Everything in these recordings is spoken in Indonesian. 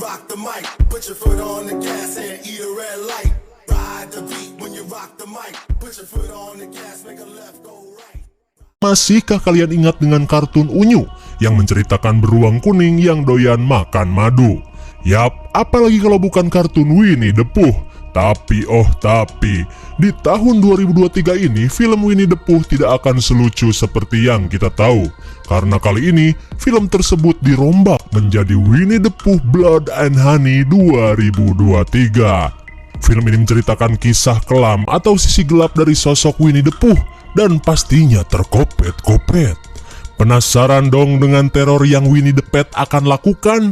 rock the mic. Put your foot on the gas and eat a red light. Ride the beat when you rock the mic. Put your foot on the gas, make a left go right. Masihkah kalian ingat dengan kartun Unyu yang menceritakan beruang kuning yang doyan makan madu? Yap, apalagi kalau bukan kartun Winnie the Pooh. Tapi, di tahun 2023 ini film Winnie the Pooh tidak akan selucu seperti yang kita tahu. Karena kali ini, film tersebut dirombak menjadi Winnie the Pooh Blood and Honey 2023. Film ini menceritakan kisah kelam atau sisi gelap dari sosok Winnie the Pooh dan pastinya terkopet-kopet. Penasaran dong dengan teror yang Winnie the Pet akan lakukan?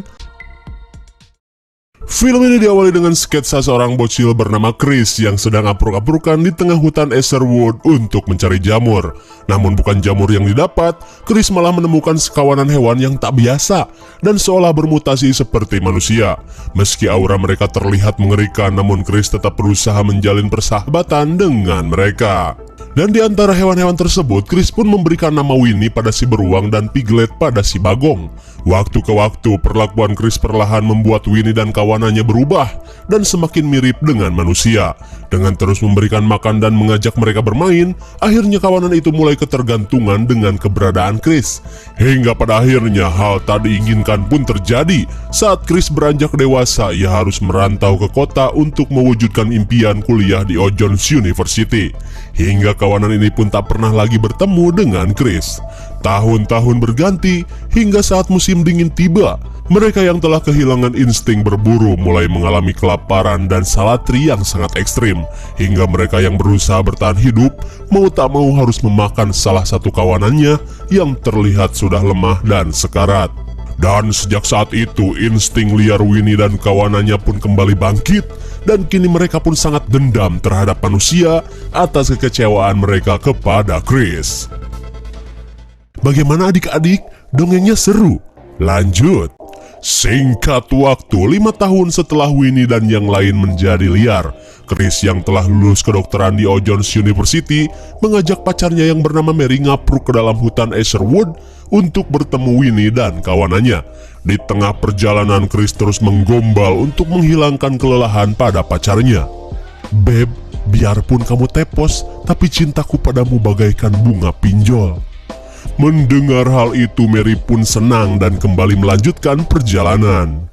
Film ini diawali dengan sketsa seorang bocil bernama Chris yang sedang apruk-aprukan di tengah hutan Esherwood untuk mencari jamur. Namun bukan jamur yang didapat, Chris malah menemukan sekawanan hewan yang tak biasa dan seolah bermutasi seperti manusia. Meski aura mereka terlihat mengerikan, namun Chris tetap berusaha menjalin persahabatan dengan mereka. Dan di antara hewan-hewan tersebut, Chris pun memberikan nama Winnie pada si beruang dan Piglet pada si bagong. Waktu ke waktu, perlakuan Chris perlahan membuat Winnie dan kawanannya berubah dan semakin mirip dengan manusia. Dengan terus memberikan makan dan mengajak mereka bermain, akhirnya kawanan itu mulai ketergantungan dengan keberadaan Chris. Hingga pada akhirnya hal tak diinginkan pun terjadi. Saat Chris beranjak dewasa, ia harus merantau ke kota untuk mewujudkan impian kuliah di Ojones University. Hingga kawanan ini pun tak pernah lagi bertemu dengan Chris. Tahun-tahun berganti, hingga saat musim dingin tiba, mereka yang telah kehilangan insting berburu mulai mengalami kelaparan dan salatri yang sangat ekstrim. Hingga mereka yang berusaha bertahan hidup, mau tak mau harus memakan salah satu kawanannya yang terlihat sudah lemah dan sekarat. Dan sejak saat itu, insting liar Winnie dan kawanannya pun kembali bangkit. Dan kini mereka pun sangat dendam terhadap manusia atas kekecewaan mereka kepada Chris. Bagaimana adik-adik? Dongengnya seru? Lanjut. Singkat waktu, 5 tahun setelah Winnie dan yang lain menjadi liar, Chris yang telah lulus kedokteran di Ojones University mengajak pacarnya yang bernama Mary ngapruk ke dalam hutan Esherwood untuk bertemu Winnie dan kawanannya. Di tengah perjalanan, Chris terus menggombal untuk menghilangkan kelelahan pada pacarnya. "Beb, biarpun kamu tepos, tapi cintaku padamu bagaikan bunga pinjol." Mendengar hal itu, Mary pun senang dan kembali melanjutkan perjalanan.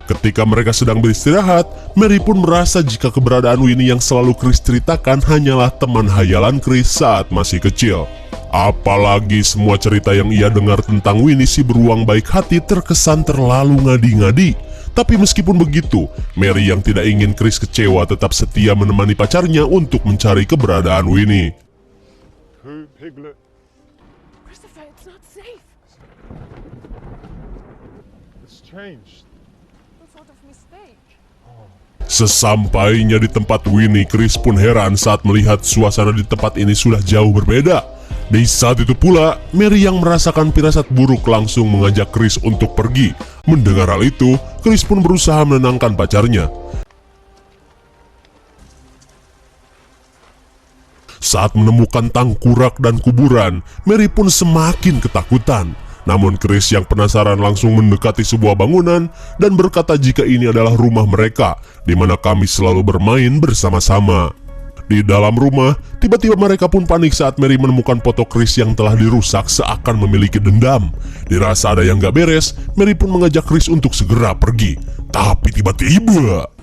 Ketika mereka sedang beristirahat, Mary pun merasa jika keberadaan Winnie yang selalu Chris ceritakan hanyalah teman hayalan Chris saat masih kecil. Apalagi semua cerita yang ia dengar tentang Winnie si beruang baik hati terkesan terlalu ngadi-ngadi. Tapi meskipun begitu, Mary yang tidak ingin Chris kecewa tetap setia menemani pacarnya untuk mencari keberadaan Winnie. Piglet. Christopher, it's not safe. It's changed. Some sort of mistake. Sesampainya di tempat Winnie, Chris pun heran saat melihat suasana di tempat ini sudah jauh berbeda. Di saat itu pula, Mary yang merasakan firasat buruk langsung mengajak Chris untuk pergi. Mendengar hal itu, Chris pun berusaha menenangkan pacarnya. Saat menemukan tangkurak dan kuburan, Mary pun semakin ketakutan. Namun Chris yang penasaran langsung mendekati sebuah bangunan dan berkata jika ini adalah rumah mereka, di mana kami selalu bermain bersama-sama. Di dalam rumah, tiba-tiba mereka pun panik saat Mary menemukan foto Chris yang telah dirusak seakan memiliki dendam. Dirasa ada yang gak beres, Mary pun mengajak Chris untuk segera pergi. Tapi tiba-tiba...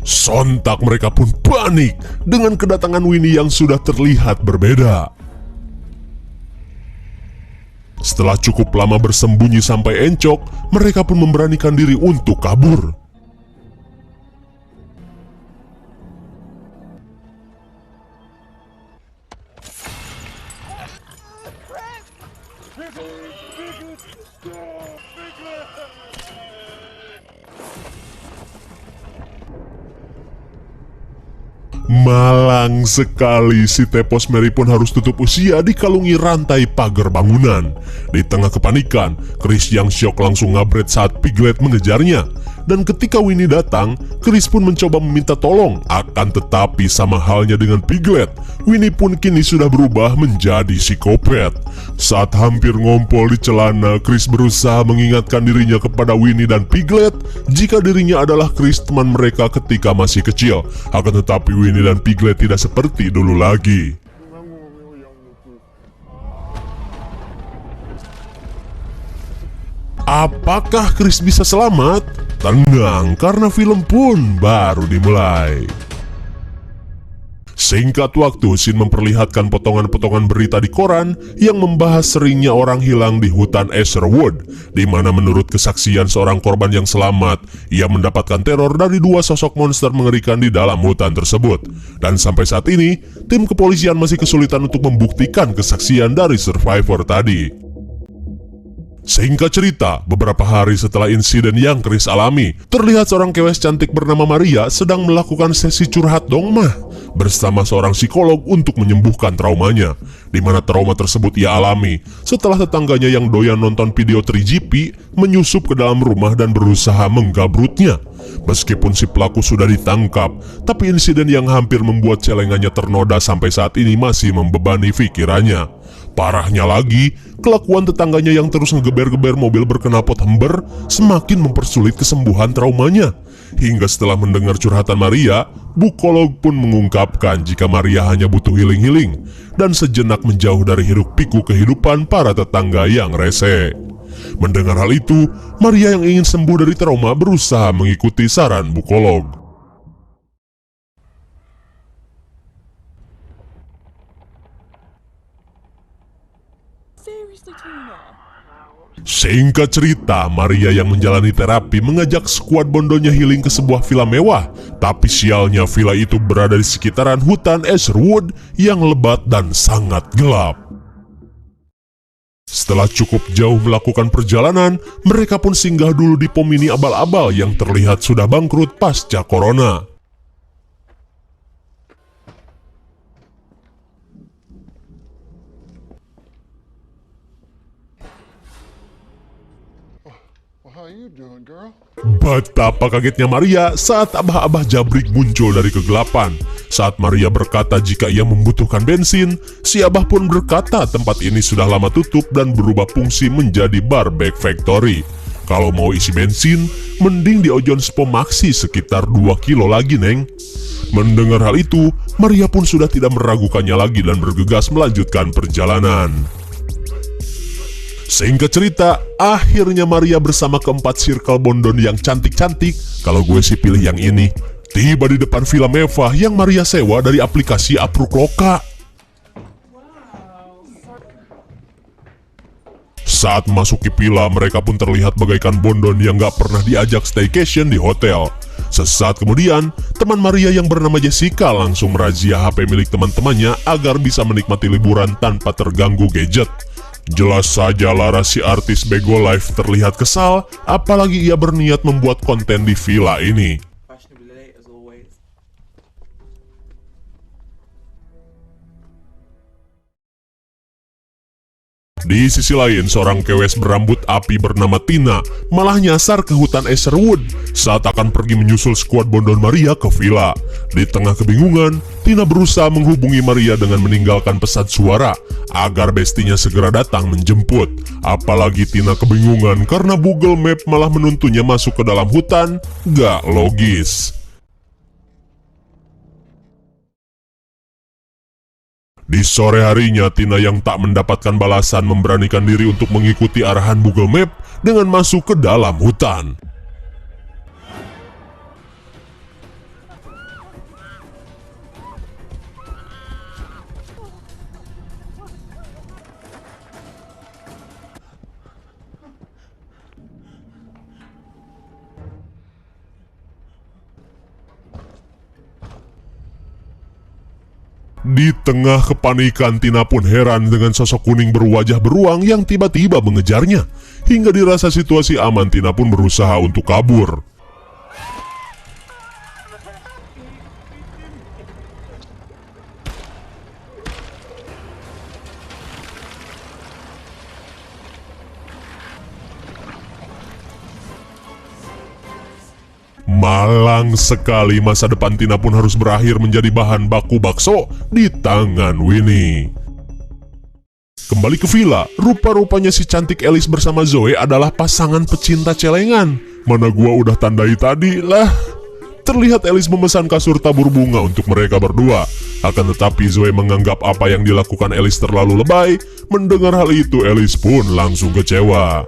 sontak mereka pun panik dengan kedatangan Winnie yang sudah terlihat berbeda. Setelah cukup lama bersembunyi sampai encok, mereka pun memberanikan diri untuk kabur. Malang sekali, si Tepos Mary pun harus tutup usia dikalungi rantai pagar bangunan. Di tengah kepanikan, Chris yang syok langsung ngabret saat Piglet mengejarnya. Dan ketika Winnie datang, Chris pun mencoba meminta tolong. Akan tetapi sama halnya dengan Piglet, Winnie pun kini sudah berubah menjadi psikopat. Saat hampir ngompol di celana, Chris berusaha mengingatkan dirinya kepada Winnie dan Piglet jika dirinya adalah Chris, teman mereka ketika masih kecil. Akan tetapi Winnie dan Piglet tidak seperti dulu lagi. Apakah Chris bisa selamat? Tenang, karena film pun baru dimulai. Singkat waktu, Sin memperlihatkan potongan-potongan berita di koran yang membahas seringnya orang hilang di hutan Esherwood, di mana menurut kesaksian seorang korban yang selamat, ia mendapatkan teror dari dua sosok monster mengerikan di dalam hutan tersebut. Dan sampai saat ini, tim kepolisian masih kesulitan untuk membuktikan kesaksian dari survivor tadi. Singkat cerita, beberapa hari setelah insiden yang Chris alami, terlihat seorang kewes cantik bernama Maria sedang melakukan sesi curhat dongmah bersama seorang psikolog untuk menyembuhkan traumanya, di mana trauma tersebut ia alami setelah tetangganya yang doyan nonton video 3GP menyusup ke dalam rumah dan berusaha menggabrutnya. Meskipun si pelaku sudah ditangkap, tapi insiden yang hampir membuat celengannya ternoda sampai saat ini masih membebani pikirannya. Parahnya lagi, kelakuan tetangganya yang terus ngegeber-geber mobil berknalpot Humber semakin mempersulit kesembuhan traumanya. Hingga setelah mendengar curhatan Maria, bukolog pun mengungkapkan jika Maria hanya butuh healing-healing dan sejenak menjauh dari hiruk-pikuk kehidupan para tetangga yang rese. Mendengar hal itu, Maria yang ingin sembuh dari trauma berusaha mengikuti saran bukolog. Seriously, Tina? Singkat cerita, Maria yang menjalani terapi mengajak skuad bondonya healing ke sebuah villa mewah. Tapi sialnya villa itu berada di sekitaran hutan Esherwood yang lebat dan sangat gelap. Setelah cukup jauh melakukan perjalanan, mereka pun singgah dulu di pom mini abal-abal yang terlihat sudah bangkrut pasca corona. How you doing, girl? Betapa kagetnya Maria saat abah-abah jabrik muncul dari kegelapan. Saat Maria berkata jika ia membutuhkan bensin, si abah pun berkata tempat ini sudah lama tutup dan berubah fungsi menjadi barbecue factory. Kalau mau isi bensin, mending di Ojon Spom Maxi sekitar 2 kilo lagi, Neng. Mendengar hal itu, Maria pun sudah tidak meragukannya lagi dan bergegas melanjutkan perjalanan. Singkat cerita, akhirnya Maria bersama keempat circle bondon yang cantik-cantik, kalau gue sih pilih yang ini, tiba di depan villa mewah yang Maria sewa dari aplikasi Aprukloka. Saat memasuki villa, mereka pun terlihat bagaikan bondon yang gak pernah diajak staycation di hotel. Sesaat kemudian, teman Maria yang bernama Jessica langsung merazia HP milik teman-temannya agar bisa menikmati liburan tanpa terganggu gadget. Jelas saja Lara si artis Bego Life terlihat kesal, apalagi ia berniat membuat konten di villa ini. Di sisi lain, seorang kewes berambut api bernama Tina malah nyasar ke hutan Esherwood saat akan pergi menyusul skuad bondon Maria ke villa. Di tengah kebingungan, Tina berusaha menghubungi Maria dengan meninggalkan pesan suara agar bestinya segera datang menjemput. Apalagi Tina kebingungan karena Google Map malah menuntunnya masuk ke dalam hutan, gak logis. Di sore harinya, Tina yang tak mendapatkan balasan memberanikan diri untuk mengikuti arahan Google Map dengan masuk ke dalam hutan. Di tengah kepanikan, Tina pun heran dengan sosok kuning berwajah beruang yang tiba-tiba mengejarnya. Hingga dirasa situasi aman, Tina pun berusaha untuk kabur. Malang sekali masa depan Tina pun harus berakhir menjadi bahan baku bakso di tangan Winnie. Kembali ke villa, rupa-rupanya si cantik Alice bersama Zoe adalah pasangan pecinta celengan. Mana gua udah tandai tadi lah. Terlihat Alice memesan kasur tabur bunga untuk mereka berdua. Akan tetapi Zoe menganggap apa yang dilakukan Alice terlalu lebay. Mendengar hal itu, Alice pun langsung kecewa.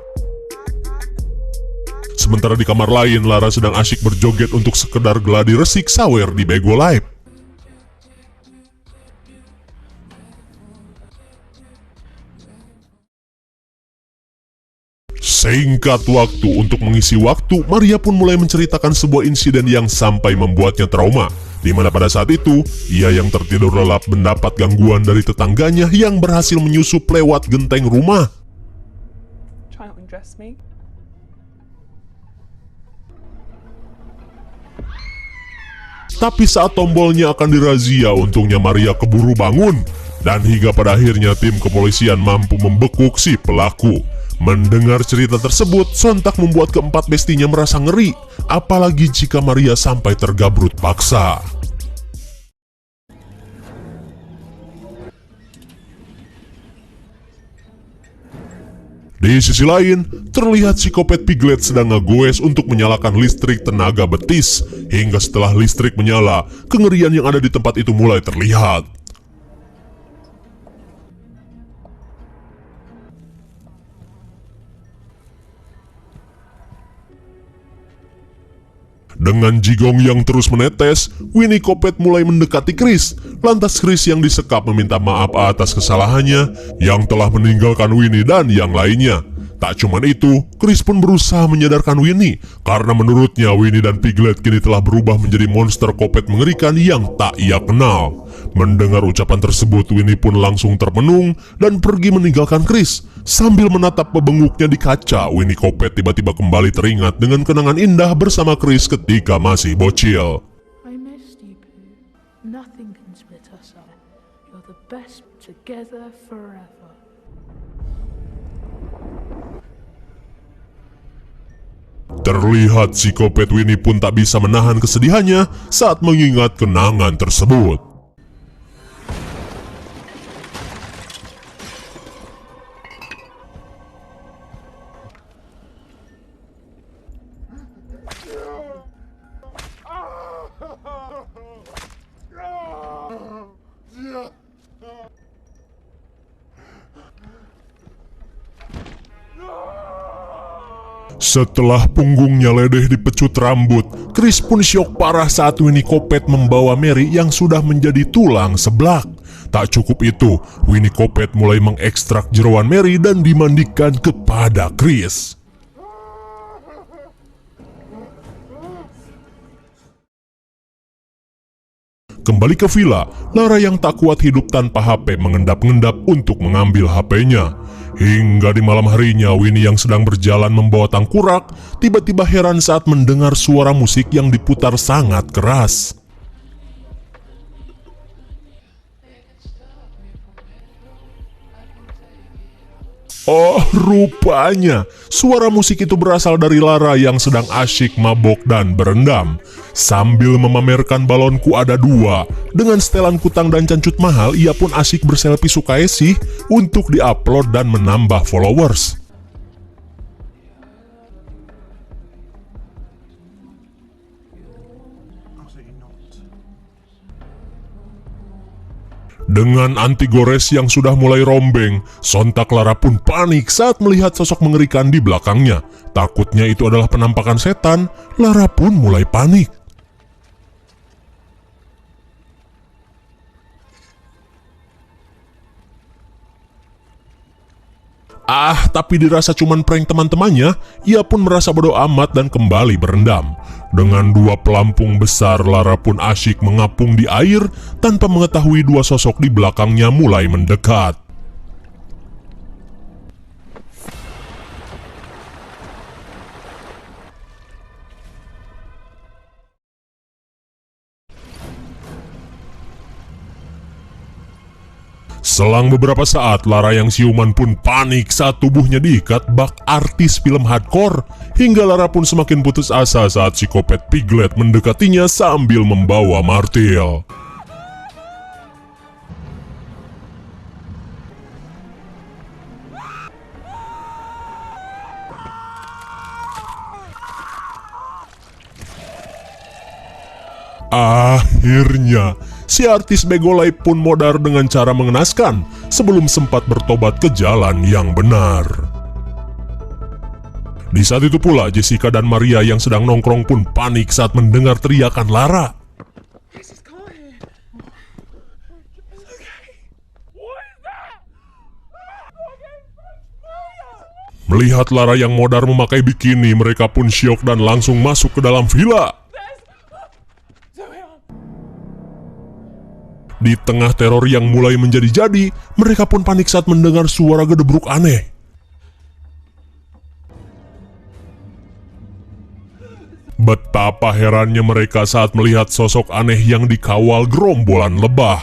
Sementara di kamar lain, Lara sedang asyik berjoget untuk sekedar geladi resik sawer di Bego Live. Singkat waktu, untuk mengisi waktu, Maria pun mulai menceritakan sebuah insiden yang sampai membuatnya trauma. Di mana pada saat itu, ia yang tertidur lelap mendapat gangguan dari tetangganya yang berhasil menyusup lewat genteng rumah. Try not undress me. Tapi saat tombolnya akan dirazia, untungnya Maria keburu bangun. Dan hingga pada akhirnya tim kepolisian mampu membekuk si pelaku. Mendengar cerita tersebut, sontak membuat keempat bestinya merasa ngeri. Apalagi jika Maria sampai tergabrut paksa. Di sisi lain, terlihat psikopat Piglet sedang ngegoes untuk menyalakan listrik tenaga betis. Hingga setelah listrik menyala, kengerian yang ada di tempat itu mulai terlihat. Dengan jigong yang terus menetes, Winnie Kopet mulai mendekati Chris. Lantas Chris yang disekap meminta maaf atas kesalahannya yang telah meninggalkan Winnie dan yang lainnya. Tak cuman itu, Chris pun berusaha menyadarkan Winnie karena menurutnya Winnie dan Piglet kini telah berubah menjadi monster Kopet mengerikan yang tak ia kenal. Mendengar ucapan tersebut, Winnie pun langsung termenung dan pergi meninggalkan Chris. Sambil menatap pebenguknya di kaca, Winnie Kopet tiba-tiba kembali teringat dengan kenangan indah bersama Chris ketika masih bocil. I missed you, Pooh. Nothing can split us up. You're the best together forever. Terlihat psikopat Winnie pun tak bisa menahan kesedihannya saat mengingat kenangan tersebut. Setelah punggungnya ledeh dipecut rambut, Chris pun syok parah saat Winnie Kopet membawa Mary yang sudah menjadi tulang seblak. Tak cukup itu, Winnie Kopet mulai mengekstrak jeroan Mary dan dimandikan kepada Chris. Kembali ke villa, Lara yang tak kuat hidup tanpa HP mengendap-endap untuk mengambil HP-nya. Hingga di malam harinya, Winnie yang sedang berjalan membawa tangkurak, tiba-tiba heran saat mendengar suara musik yang diputar sangat keras. Oh, rupanya suara musik itu berasal dari Lara yang sedang asyik mabok dan berendam. Sambil memamerkan balonku ada dua, dengan setelan kutang dan cancut mahal, ia pun asyik berselfie Sukaesi untuk diupload dan menambah followers. Dengan anti gores yang sudah mulai rombeng, sontak Lara pun panik saat melihat sosok mengerikan di belakangnya. Takutnya itu adalah penampakan setan, Lara pun mulai panik. Tapi dirasa cuman prank teman-temannya, ia pun merasa bodoh amat dan kembali berendam. Dengan dua pelampung besar, Lara pun asyik mengapung di air tanpa mengetahui dua sosok di belakangnya mulai mendekat. Selang beberapa saat, Lara yang siuman pun panik saat tubuhnya diikat bak artis film hardcore. Hingga Lara pun semakin putus asa saat psikopat Piglet mendekatinya sambil membawa martil. Akhirnya, si artis begolai pun modar dengan cara mengenaskan sebelum sempat bertobat ke jalan yang benar. Di saat itu pula, Jessica dan Maria yang sedang nongkrong pun panik saat mendengar teriakan Lara. This is car here. It's okay. What is that? Melihat Lara yang modar memakai bikini, mereka pun syok dan langsung masuk ke dalam villa. Di tengah teror yang mulai menjadi-jadi, mereka pun panik saat mendengar suara gedebruk aneh. Betapa herannya mereka saat melihat sosok aneh yang dikawal gerombolan lebah.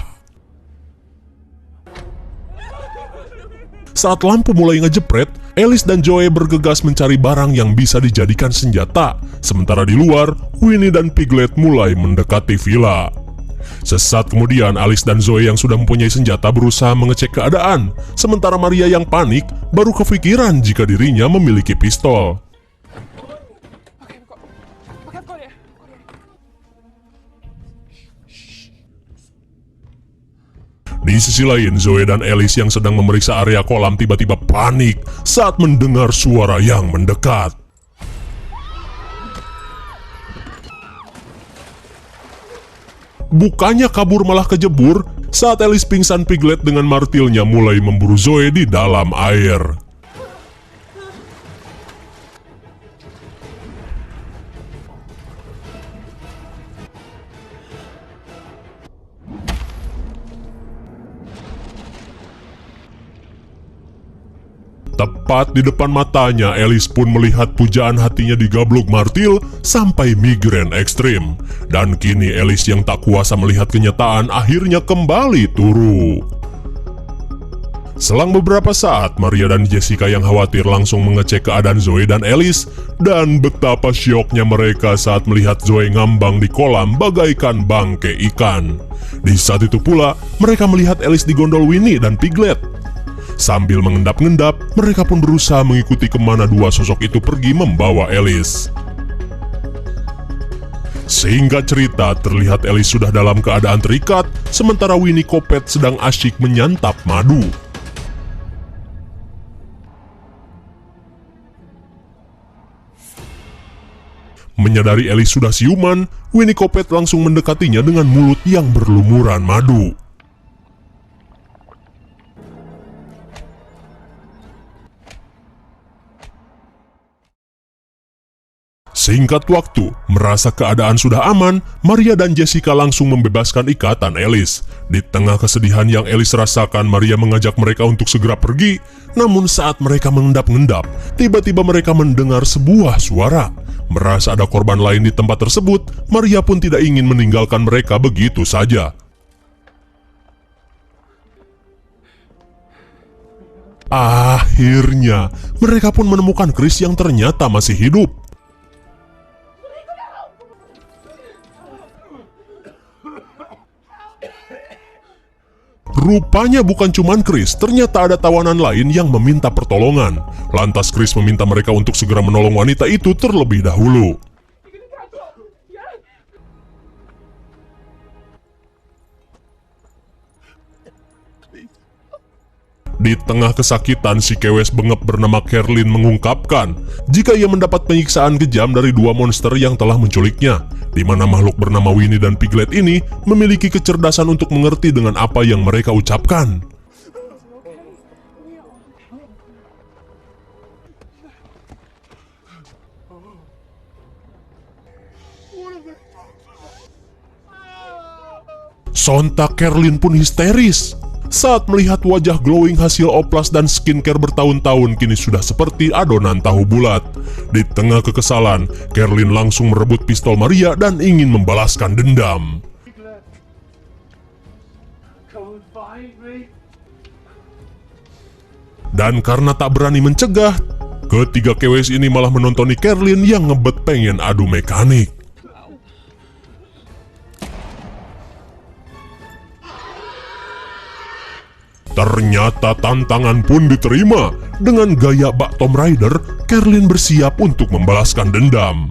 Saat lampu mulai ngejepret, Alice dan Joey bergegas mencari barang yang bisa dijadikan senjata. Sementara di luar, Winnie dan Piglet mulai mendekati villa. Sesaat kemudian, Alice dan Zoe yang sudah mempunyai senjata berusaha mengecek keadaan. Sementara Maria yang panik baru kepikiran jika dirinya memiliki pistol. Okay, I've got it. Di sisi lain, Zoe dan Alice yang sedang memeriksa area kolam tiba-tiba panik saat mendengar suara yang mendekat. Bukannya kabur malah kejebur saat Alice pingsan. Piglet dengan martilnya mulai memburu Zoe di dalam air. Tepat di depan matanya, Alice pun melihat pujaan hatinya digablok martil sampai migrain ekstrim. Dan kini Alice yang tak kuasa melihat kenyataan akhirnya kembali turu. Selang beberapa saat, Maria dan Jessica yang khawatir langsung mengecek keadaan Zoe dan Alice. Dan betapa syoknya mereka saat melihat Zoe ngambang di kolam bagaikan bangkai ikan. Di saat itu pula, mereka melihat Alice digondol Winnie dan Piglet. Sambil mengendap-endap, mereka pun berusaha mengikuti kemana dua sosok itu pergi membawa Alice. Singkat cerita, terlihat Alice sudah dalam keadaan terikat, sementara Winnie Kopet sedang asyik menyantap madu. Menyadari Alice sudah siuman, Winnie Kopet langsung mendekatinya dengan mulut yang berlumuran madu. Singkat waktu, merasa keadaan sudah aman, Maria dan Jessica langsung membebaskan ikatan Alice. Di tengah kesedihan yang Alice rasakan, Maria mengajak mereka untuk segera pergi. Namun saat mereka mengendap-endap, tiba-tiba mereka mendengar sebuah suara. Merasa ada korban lain di tempat tersebut, Maria pun tidak ingin meninggalkan mereka begitu saja. Akhirnya, mereka pun menemukan Chris yang ternyata masih hidup. Rupanya bukan cuman Chris, ternyata ada tawanan lain yang meminta pertolongan. Lantas Chris meminta mereka untuk segera menolong wanita itu terlebih dahulu. Di tengah kesakitan, si kewes bengep bernama Carlin mengungkapkan jika ia mendapat penyiksaan kejam dari dua monster yang telah menculiknya, di mana makhluk bernama Winnie dan Piglet ini memiliki kecerdasan untuk mengerti dengan apa yang mereka ucapkan. Sontak Carlin pun histeris saat melihat wajah glowing hasil oplas dan skincare bertahun-tahun kini sudah seperti adonan tahu bulat. Di tengah kekesalan, Carlin langsung merebut pistol Maria dan ingin membalaskan dendam. Come and find me. Dan karena tak berani mencegah, ketiga kewes ini malah menontoni Carlin yang ngebet pengen adu mekanik. Ternyata tantangan pun diterima. Dengan gaya bak Tomb Raider, Carlin bersiap untuk membalaskan dendam.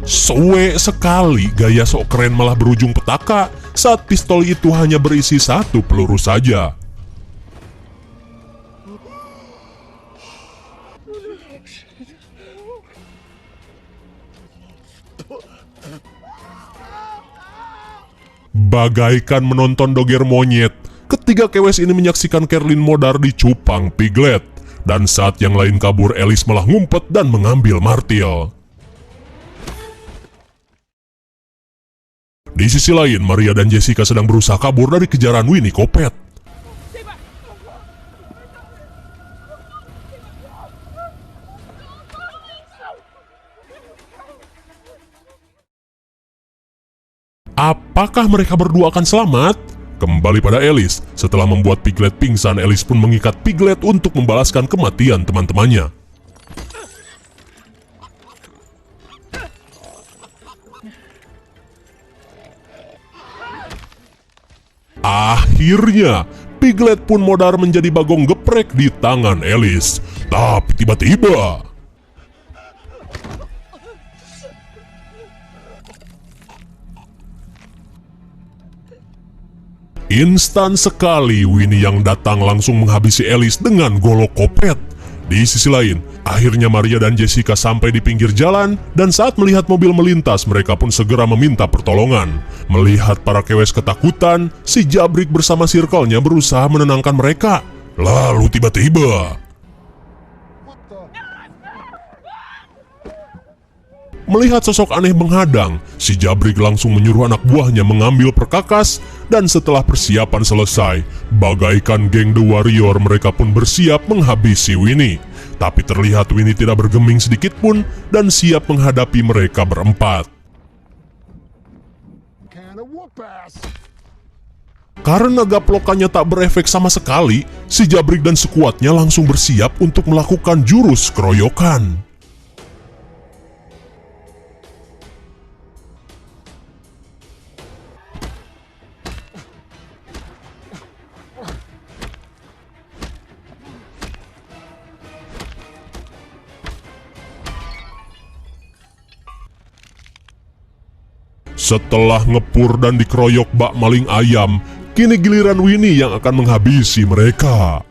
Suwe sekali, gaya sok keren malah berujung petaka saat pistol itu hanya berisi 1 peluru saja. Bagaikan menonton doger monyet, ketiga kewes ini menyaksikan Carlin modar di cupang Piglet. Dan saat yang lain kabur, Alice malah ngumpet dan mengambil martil. Di sisi lain, Maria dan Jessica sedang berusaha kabur dari kejaran Winnie Kopet. Apakah mereka berdua akan selamat? Kembali pada Alice. Setelah membuat Piglet pingsan, Alice pun mengikat Piglet untuk membalaskan kematian teman-temannya. Akhirnya, Piglet pun modar menjadi bagong geprek di tangan Alice. Tapi tiba-tiba... instan sekali, Winnie yang datang langsung menghabisi Alice dengan golok kopet. Di sisi lain, akhirnya Maria dan Jessica sampai di pinggir jalan, dan saat melihat mobil melintas, mereka pun segera meminta pertolongan. Melihat para kewes ketakutan, si Jabrik bersama circle-nya berusaha menenangkan mereka. Lalu tiba-tiba... melihat sosok aneh menghadang, si Jabrik langsung menyuruh anak buahnya mengambil perkakas, dan setelah persiapan selesai, bagaikan geng The Warrior, mereka pun bersiap menghabisi Winnie. Tapi terlihat Winnie tidak bergeming sedikit pun, dan siap menghadapi mereka berempat. Karena gaplokannya tak berefek sama sekali, si Jabrik dan sekuatnya langsung bersiap untuk melakukan jurus keroyokan. Setelah ngepur dan dikeroyok bak maling ayam, kini giliran Winnie yang akan menghabisi mereka.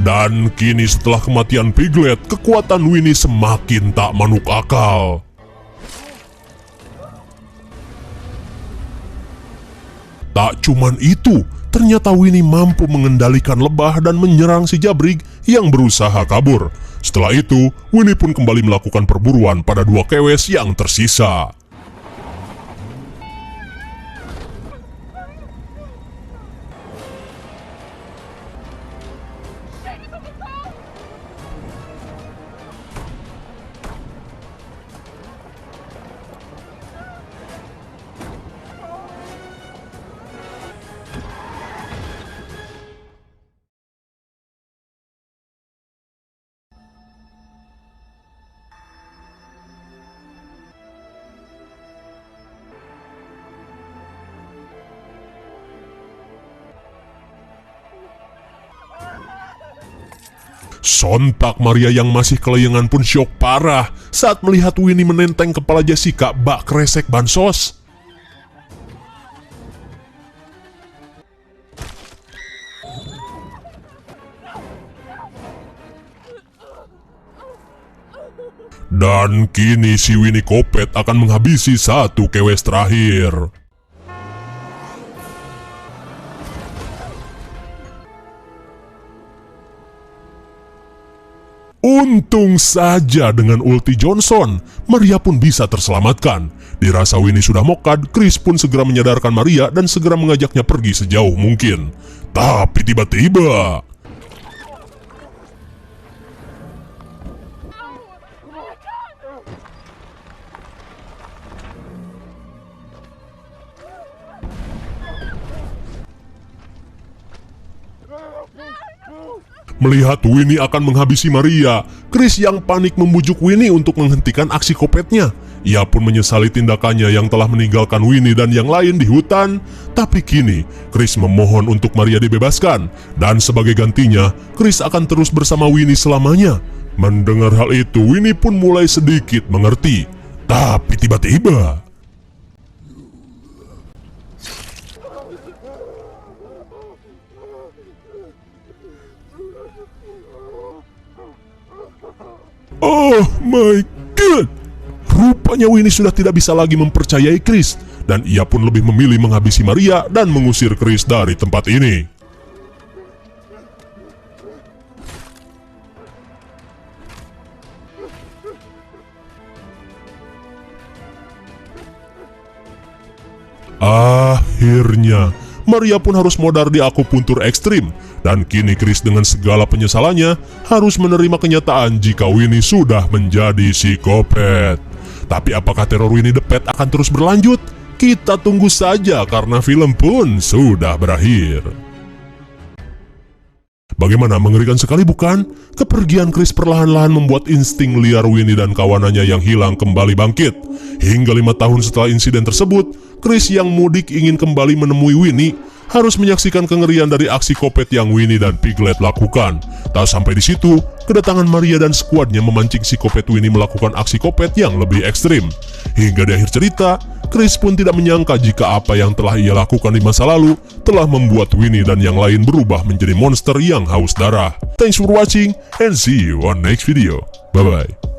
Dan kini setelah kematian Piglet, kekuatan Winnie semakin tak manuk akal. Tak cuman itu, ternyata Winnie mampu mengendalikan lebah dan menyerang si Jabrik yang berusaha kabur. Setelah itu, Winnie pun kembali melakukan perburuan pada dua kewes yang tersisa. Sontak Maria yang masih kelayangan pun syok parah saat melihat Winnie menenteng kepala Jessica bak kresek bansos. Dan kini si Winnie Kopet akan menghabisi satu kewes terakhir. Untung saja dengan ulti Johnson, Maria pun bisa terselamatkan. Dirasa Winnie sudah mokad, Chris pun segera menyadarkan Maria dan segera mengajaknya pergi sejauh mungkin. Tapi tiba-tiba... Melihat Winnie akan menghabisi Maria, Chris yang panik membujuk Winnie untuk menghentikan aksi kopetnya. Ia pun menyesali tindakannya yang telah meninggalkan Winnie dan yang lain di hutan. Tapi kini, Chris memohon untuk Maria dibebaskan. Dan sebagai gantinya, Chris akan terus bersama Winnie selamanya. Mendengar hal itu, Winnie pun mulai sedikit mengerti. Tapi tiba-tiba... Oh my god! Rupanya Winnie sudah tidak bisa lagi mempercayai Chris, dan ia pun lebih memilih menghabisi Maria dan mengusir Chris dari tempat ini. Akhirnya, Maria pun harus modar di akupuntur ekstrim, dan kini Chris dengan segala penyesalannya harus menerima kenyataan jika Winnie sudah menjadi psikopat. Tapi apakah teror Winnie the Pet akan terus berlanjut? Kita tunggu saja karena film pun sudah berakhir. Bagaimana, mengerikan sekali bukan? Kepergian Chris perlahan-lahan membuat insting liar Winnie dan kawanannya yang hilang kembali bangkit. Hingga 5 tahun setelah insiden tersebut, Chris yang mudik ingin kembali menemui Winnie, harus menyaksikan kengerian dari aksi kopet yang Winnie dan Piglet lakukan. Tak sampai di situ, kedatangan Maria dan skuadnya memancing si kopet Winnie melakukan aksi kopet yang lebih ekstrim. Hingga di akhir cerita, Chris pun tidak menyangka jika apa yang telah ia lakukan di masa lalu telah membuat Winnie dan yang lain berubah menjadi monster yang haus darah. Thanks for watching and see you on next video. Bye-bye.